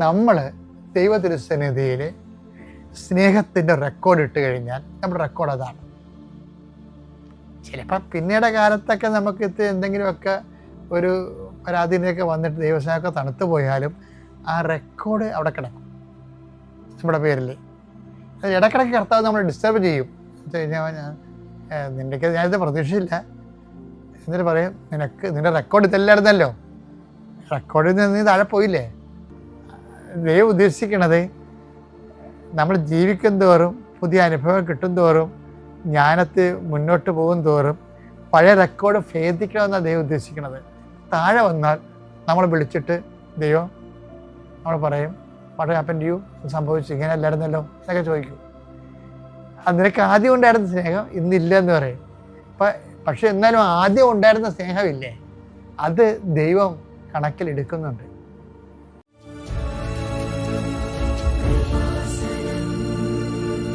നമ്മൾ ദൈവത്തിരുസന്നിധിയിൽ സ്നേഹത്തിൻ്റെ റെക്കോർഡ് ഇട്ട് കഴിഞ്ഞാൽ നമ്മുടെ റെക്കോർഡ് അതാണ്. ചിലപ്പോൾ പിന്നീട് കാലത്തൊക്കെ നമുക്ക് എന്തെങ്കിലുമൊക്കെ ഒരു പരാതിയൊക്കെ വന്നിട്ട് ദൈവസ്നേഹമൊക്കെ തണുത്തു പോയാലും ആ റെക്കോർഡ് അവിടെ കിടക്കും നമ്മുടെ പേരിൽ. അത് ഇടയ്ക്കിടയ്ക്ക് കർത്താവ് നമ്മൾ ഡിസ്റ്റർബ് ചെയ്യും. നിൻ്റെക്ക് ഞാനിത് പ്രതീക്ഷയില്ല എന്നിട്ട് പറയും, നിൻ്റെ റെക്കോർഡ് ഇതല്ലായിരുന്നല്ലോ, റെക്കോർഡിൽ നിന്ന് നീ താഴെ പോയില്ലേ. ദൈവം ഉദ്ദേശിക്കണത് നമ്മൾ ജീവിക്കും തോറും, പുതിയ അനുഭവം കിട്ടും തോറും, ജ്ഞാനത്തിൽ മുന്നോട്ട് പോകും തോറും പഴയ റെക്കോർഡ് ഭേദിക്കണമെന്നാണ് ദൈവം ഉദ്ദേശിക്കുന്നത്. താഴെ വന്നാൽ നമ്മൾ വിളിച്ചിട്ട് ദൈവം നമ്മൾ പറയും, വാട്ട് ഹാപ്പൻഡ് ടു യു, സംഭവിച്ചു, ഇങ്ങനെ അല്ലായിരുന്നല്ലോ എന്നൊക്കെ ചോദിക്കും. അത് നിനക്ക് ആദ്യം ഉണ്ടായിരുന്ന സ്നേഹം ഇന്നില്ല എന്ന് പറയും. പക്ഷെ എന്നാലും ആദ്യം ഉണ്ടായിരുന്ന സ്നേഹമില്ലേ, അത് ദൈവം കണക്കിലെടുക്കുന്നുണ്ട്.